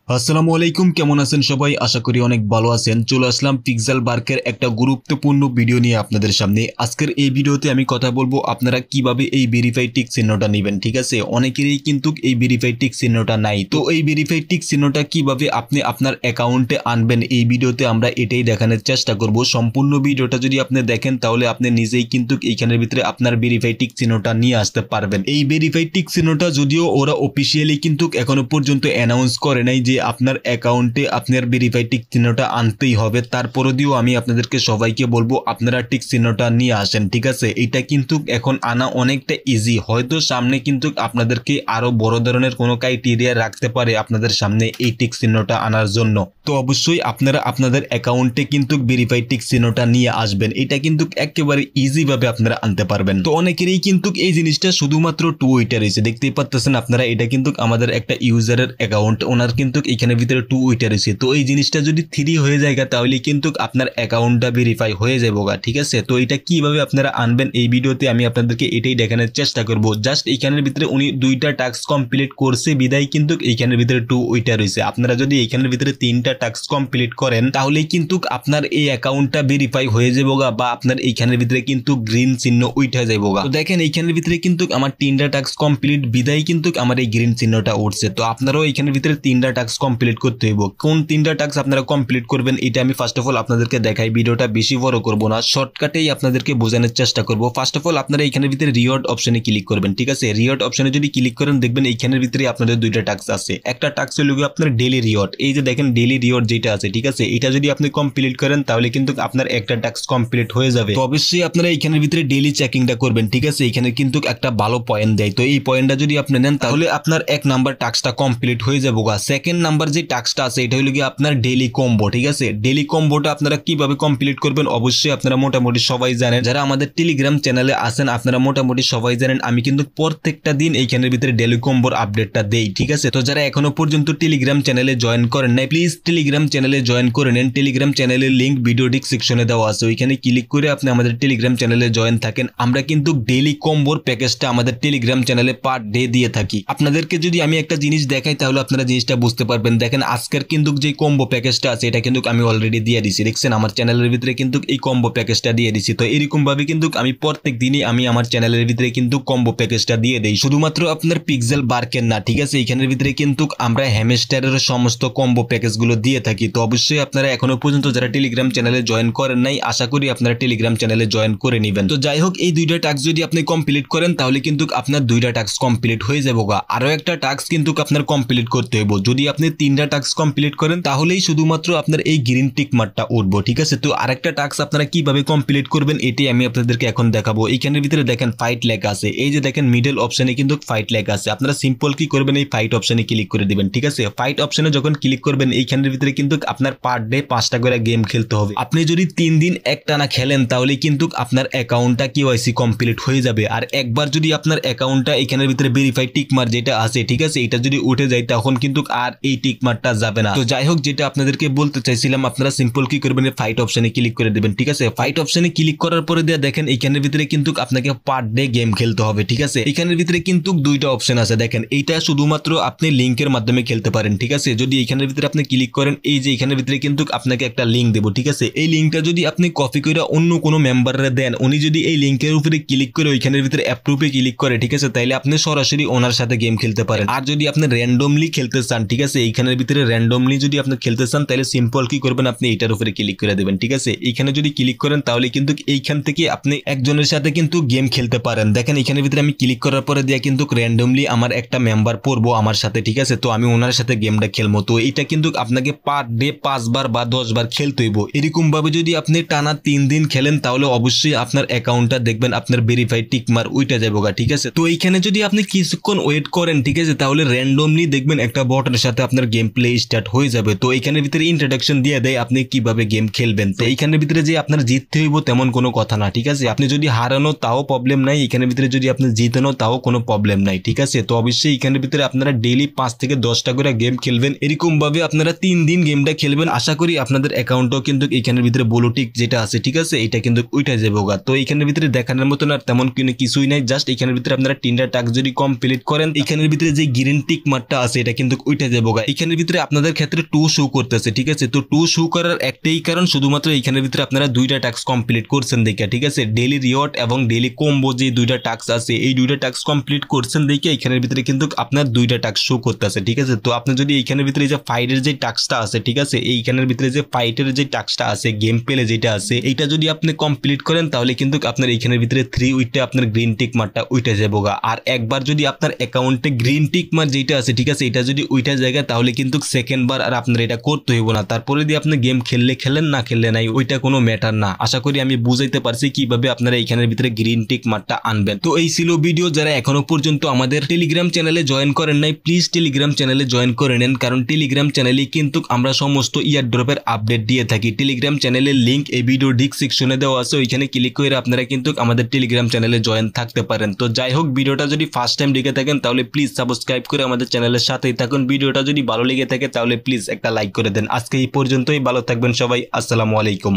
আসসালামু আলাইকুম, কেমন আছেন সবাই? আশা করি অনেক ভালো আছেন। চলে আসলাম পিক্সেল বার্কের একটা গুরুত্বপূর্ণ ভিডিও নিয়ে আপনাদের সামনে। আজকের এই ভিডিওতে আমি কথা বলবো আপনারা কিভাবে এই ভেরিফাই টিক চিহ্নটা নেবেন। ঠিক আছে, অনেকেরই কিন্তু এই ভেরিফাই টিক চিহ্নটা নাই। তো এই ভেরিফাই টিক চিহ্নটা কিভাবে আপনি আপনার অ্যাকাউন্টে আনবেন, এই ভিডিওতে আমরা এটাই দেখানোর চেষ্টা করব। সম্পূর্ণ ভিডিওটা যদি আপনি দেখেন তাহলে আপনি নিজেই কিন্তু এইখানের ভিতরে আপনার ভেরিফাই টিক চিহ্নটা নিয়ে আসতে পারবেন। এই ভেরিফাই টিক চিহ্নটা যদিও ওরা অফিসিয়ালি কিন্তু এখনো পর্যন্ত অ্যানাউন্স করে নাই যে আপনার অ্যাকাউন্টে আপনার ভেরিফাই টিক চিহ্নটা আনতেই হবে, তারপরে দিয়েও আমি আপনাদেরকে সবাইকে বলবো আপনারা টিক চিহ্নটা নিয়ে আসেন। ঠিক আছে, এটা কিন্তু এখন আনা অনেকটা ইজি। হয়তো সামনে কিন্তু আপনাদেরকে আরো বড় ধরনের কোনো ক্রাইটেরিয়া রাখতে পারে আপনাদের সামনে এই টিক চিহ্নটা আনার জন্য। তো অবশ্যই আপনারা আপনাদের অ্যাকাউন্টে কিন্তু ভেরিফাই টিক চিহ্নটা নিয়ে আসবেন। এটা কিন্তু একেবারে ইজি ভাবে আপনারা আনতে পারবেন। তো অনেকেরই কিন্তু এই জিনিসটা শুধুমাত্র টুইটার রয়েছে, দেখতেই পাচ্ছেন আপনারা। এটা কিন্তু আমাদের একটা ইউজারের অ্যাকাউন্ট, ওনার কিন্তু এখানে ভিতরে টুইটার রয়েছে। তো এই জিনিসটা যদি 3 হয়ে যায় তাহলে কিন্তু আপনার অ্যাকাউন্টটা ভেরিফাই হয়ে যাবে। ঠিক আছে, তো এটা কিভাবে আপনারা আনবেন এই ভিডিওতে আমি আপনাদেরকে এটাই দেখানোর চেষ্টা করব। জাস্ট এইখানের ভিতরে উনি 2টা টাস্ক কমপ্লিট করছে বিদায় কিন্তু এইখানের ভিতরে টুইটার রয়েছে। আপনারা যদি এইখানের ভিতরে 3টা টাস্ক কমপ্লিট করেন তাহলে কিন্তু আপনার এই অ্যাকাউন্টটা ভেরিফাই হয়ে যাবে বা আপনার এইখানের ভিতরে কিন্তু গ্রিন চিহ্ন উঠে যাবে। তো দেখেন এইখানের ভিতরে কিন্তু আমার 3টা টাস্ক কমপ্লিট বিদায় কিন্তু আমার এই গ্রিন চিহ্নটা উঠছে। তো আপনারাও এইখানের ভিতরে 3টা টাস্ক কমপ্লিট করতে হইব। কোন 3টা টাস্ক আপনারা কমপ্লিট করবেন এটা আমি ফার্স্ট অফ অল আপনাদেরকে দেখাই। ভিডিওটা বেশি বড় করব না, শর্টকাটেই আপনাদেরকে বোঝানোর চেষ্টা করব। ফার্স্ট অফ অল আপনারা এইখানের ভিতরে রিওয়ার্ড অপশনে ক্লিক করবেন। ঠিক আছে, রিওয়ার্ড অপশনে যদি ক্লিক করেন দেখবেন এইখানের ভিতরে আপনাদের 2টা টাস্ক আছে। একটা টাস্ক হলো আপনার ডেইলি রিওয়ার্ড, এই যে দেখেন ডেইলি রিওয়ার্ড যেটা আছে। ঠিক আছে, এটা যদি আপনি কমপ্লিট করেন তাহলে কিন্তু আপনার একটা টাস্ক কমপ্লিট হয়ে যাবে। তো অবশ্যই আপনারা এইখানের ভিতরে ডেইলি চেকিংটা করবেন। ঠিক আছে, এখানে কিন্তু একটা ভালো পয়েন্ট দেয়। তো এই পয়েন্টটা যদি আপনি নেন তাহলে আপনার 1 নাম্বার টাস্কটা কমপ্লিট হয়ে যাবে। সেকেন্ড নাম্বার যে টাস্কটা আছে এটা হলো কি আপনার ডেইলি কম্বো। ঠিক আছে, ডেইলি কম্বোটা আপনারা কিভাবে কমপ্লিট করবেন অবশ্যই আপনারা মোটামুটি সবাই জানেন। যারা আমাদের টেলিগ্রাম চ্যানেলে আছেন আপনারা মোটামুটি সবাই জানেন আমি কিন্তু প্রত্যেকটা দিন এইখানের ভিতরে ডেইলি কম্বোর আপডেটটা দেই। ঠিক আছে, তো যারা এখনো পর্যন্ত টেলিগ্রাম চ্যানেলে জয়েন করেন নাই প্লিজ টেলিগ্রাম চ্যানেলে জয়েন করে নেন। টেলিগ্রাম চ্যানেলের লিংক ভিডিও ডিসক্রিপশনে দেওয়া আছে, ওইখানে ক্লিক করে আপনি আমাদের টেলিগ্রাম চ্যানেলে জয়েন থাকেন। আমরা কিন্তু ডেইলি কম্বোর প্যাকেজটা আমাদের টেলিগ্রাম চ্যানেলে পার ডে দিয়ে থাকি। আপনাদেরকে যদি আমি একটা জিনিস দেখাই তাহলে আপনারা জিনিসটা বুঝতে পারবেন। দেখেন আজকের কিন্তু যে কম্বো প্যাকেজটা আছে এটা কিন্তু আমি অলরেডি দিয়ে দিছি। দেখছেন আমার চ্যানেলের ভিতরে কিন্তু এই কম্বো প্যাকেজটা দিয়ে দিছি। তো এরকম ভাবে কিন্তু আমি প্রত্যেক দিনই আমি আমার চ্যানেলের ভিতরে কিন্তু কম্বো প্যাকেজটা দিয়ে দেই, শুধুমাত্র আপনার পিক্সেল বার্কের না। ঠিক আছে, এখানের ভিতরে কিন্তু আমরা হ্যামস্টারের সমস্ত কম্বো প্যাকেজগুলো দিয়ে থাকি। তো অবশ্যই আপনারা এখনো পর্যন্ত যারা টেলিগ্রাম চ্যানেলে জয়েন করেন নাই আশা করি আপনারা টেলিগ্রাম চ্যানেলে জয়েন করে নেবেন। তো যাই হোক, এই 2টা টাস্ক যদি আপনি কমপ্লিট করেন তাহলে কিন্তু আপনার 2টা টাস্ক কমপ্লিট হয়ে যাবে। আরো একটা টাস্ক কিন্তু আপনার কমপ্লিট করতে হইব। যদি আপনি 3টা টাস্ক কমপ্লিট করেন তাহলেই শুধুমাত্র আপনার এই গ্রিন টিক মার্কটা উঠবো। ঠিক আছে, তো আরেকটা টাস্ক আপনারা কিভাবে কমপ্লিট করবেন এটাই আমি আপনাদেরকে এখন দেখাবো। এইখানের ভিতরে দেখেন ফাইট লেখা আছে, এই যে দেখেন মিডল অপশনে কিন্তু ফাইট লেখা আছে। আপনারা সিম্পল কি করবেন, এই ফাইট অপশনে ক্লিক করে দিবেন। ঠিক আছে, ফাইট অপশনে যখন ক্লিক করবেন এইখানের ভিতরে কিন্তু আপনার পার ডে 5টা করে গেম খেলতে হবে। আপনি যদি 3 দিন একটানা খেলেন তাহলে কিন্তু আপনার অ্যাকাউন্টটা কেওয়াইসি কমপ্লিট হয়ে যাবে। আর একবার যদি আপনার অ্যাকাউন্টটা এখানের ভিতরে ভেরিফাই টিক মার্ক যেটা আছে, ঠিক আছে, এটা যদি উঠে যায় তখন কিন্তু আর এই টিক মার্কটা যাবে না। তো যাই হোক, যেটা আপনাদেরকে বলতে চাইছিলাম আপনারা সিম্পল কি করবেন, ফাইট অপশনে ক্লিক করে দিবেন। ঠিক আছে, ফাইট অপশনে ক্লিক করার পরে দিয়ে দেখেন এখানের ভিতরে কিন্তু আপনাকে পার ডে গেম খেলতে হবে। ঠিক আছে, এখানের ভিতরে কিন্তু 2টা অপশন আছে। দেখেন এইটা শুধুমাত্র আপনি লিংকের মাধ্যমে খেলতে পারেন। ঠিক আছে, যদি এখানের ভিতরে আপনি ক্লিক করেন এই যে এখানের ভিতরে কিন্তু আপনাকে একটা লিংক দেবো। ঠিক আছে, এই লিংকটা যদি আপনি কপি করে অন্য কোনো মেম্বারে দেন, উনি যদি এই লিংকের উপরে ক্লিক করে ওইখানের ভিতরে অ্যাপ্রুভে ক্লিক করে, ঠিক আছে, তাইলে আপনি সরাসরি ওনার সাথে গেম খেলতে পারেন। আর যদি আপনি র্যান্ডমলি খেলতে চান, ঠিক আছে, এইখানের ভিতরে র্যান্ডমলি যদি আপনি খেলতে চান তাহলে সিম্পল কি করবেন, আপনি এইটার উপরে ক্লিক করে দেবেন। ঠিক আছে, এইখানে যদি ক্লিক করেন তাহলে কিন্তু এইখান থেকে আপনি একজনের সাথে কিন্তু গেম খেলতে পারেন। দেখেন এখানের ভিতরে আমি ক্লিক করার পরে দিয়ে কিন্তু র্যান্ডমলি আমার একটা মেম্বার পড়বো আমার সাথে। ঠিক আছে, তো আমি ওনার সাথে গেমটা খেলবো। তো এটা কিন্তু আপনাকে পার ডে 5 বার বা 10 বার খেলতে হইব। এরকম ভাবে যদি আপনি টানা 3 দিন খেলেন তাহলে অবশ্যই আপনার অ্যাকাউন্টটা দেখবেন আপনার ভেরিফাই টিক মার্ক উইটা যাবে। ঠিক আছে, তো এইখানে যদি আপনি কিছুক্ষণ ওয়েট করেন, ঠিক আছে, তাহলে র্যান্ডমলি দেখবেন একটা বটের সাথে আপনার গেম প্লে স্টার্ট হয়ে যাবে। তো এইখানের ভিতরে ইন্ট্রোডাকশন দিয়ে দেয় আপনি কিভাবে গেম খেলবেন। তো এইখানের ভিতরে যে আপনার জিততে হইব তেমন কোনো কথা না। ঠিক আছে, আপনি যদি হারানো তাও প্রবলেম নাই, এখানের ভিতরে যদি আপনি জিতানো তাও কোনো প্রবলেম নাই। ঠিক আছে, তো অবশ্যই এখানের ভিতরে আপনারা ডেইলি 5 থেকে 10টা করে গেম খেলবেন। এরকম ভাবে আপনারা 3 দিন গেমটা খেলবেন। আশা করি আপনাদের অ্যাকাউন্টও কিন্তু এখানের ভিতরে ব্লু টিক যেটা আছে, ঠিক আছে, এটা কিন্তু উঠে যাবে। তো এইখানের ভিতরে দেখানোর মতন আর তেমন কিছুই নাই। জাস্ট এখানের ভিতরে আপনারা 3টা টাস্ক যদি কমপ্লিট করেন এখানের ভিতরে যে গ্রিন টিক মার্কটা আছে এটা কিন্তু উঠে যাবে। এখানের ভিতরে আপনাদের ক্ষেত্রে 2 শো করতেছে, ঠিক আছে। তো 2 শো করার একটাই কারণ, শুধুমাত্র এখানের ভিতরে আপনারা 2টা টাস্ক কমপ্লিট করছেন দেখে, ঠিক আছে। ডেইলি রিওয়ার্ড এবং ডেইলি কম্বো যে 2টা টাস্ক আছে, এই 2টা টাস্ক কমপ্লিট করছেন দেখে এখানের ভিতরে কিন্তু আপনার 2টা টাস্ক শো করতেছে, ঠিক আছে। তো আপনি যদি এইখানের ভিতরে যে ফাইটের যে টাস্কটা আছে, ঠিক আছে, এইখানের ভিতরে যে ফাইটের যে টাস্কটা আছে, গেম প্লে যেটা আছে, এইটা যদি আপনি কমপ্লিট করেন তাহলে কিন্তু আপনার এইখানের ভিতরে 3 উইটে আপনার গ্রিন টিক মার্কটা উইটে যাবো। আর একবার যদি আপনার অ্যাকাউন্টে গ্রিন টিক মার্ক যেটা আছে, ঠিক আছে, এটা যদি উইটা জায়গায় তাহলে কিন্তু সেকেন্ড বার আর আপনার এটা করতে হইব না। তারপরে যদি আপনি গেম খেললে খেলেন, না খেললে নাই, ওইটা কোনো ম্যাটার না। আশা করি আমি বুঝাইতে পারছি কিভাবে আপনারা এইখানের ভিতরে গ্রিন টিক মার্কটা আনবেন। তো এই ছিল ভিডিও। যারা এখনো পর্যন্ত আমাদের টেলিগ্রাম চ্যানেলে জয়েন করেন নাই, প্লিজ টেলিগ্রাম চ্যানেলে জয়েন করে নেন, কারণ টেলিগ্রাম চ্যানেলে কিন্তু আমরা সমস্ত ইয়ার ড্রপের আপডেট দিয়ে থাকি। টেলিগ্রাম চ্যানেলের লিংক এই ভিডিও ডিসক্রিপশনে দেওয়া আছে, ওইখানে ক্লিক করে আপনারা কিন্তু আমাদের টেলিগ্রাম চ্যানেলে জয়েন থাকতে পারেন। তো যাই হোক, ভিডিওটা যদি ফার্স্ট টাইম দেখে থাকেন তাহলে প্লিজ সাবস্ক্রাইব করে আমাদের চ্যানেলের সাথেই থাকুন। ভিডিওটা যদি ভালো লেগে থাকে তাহলে প্লিজ একটা লাইক করে দেন। আজকে এই পর্যন্তই, ভালো থাকবেন সবাই, আসসালামু আলাইকুম।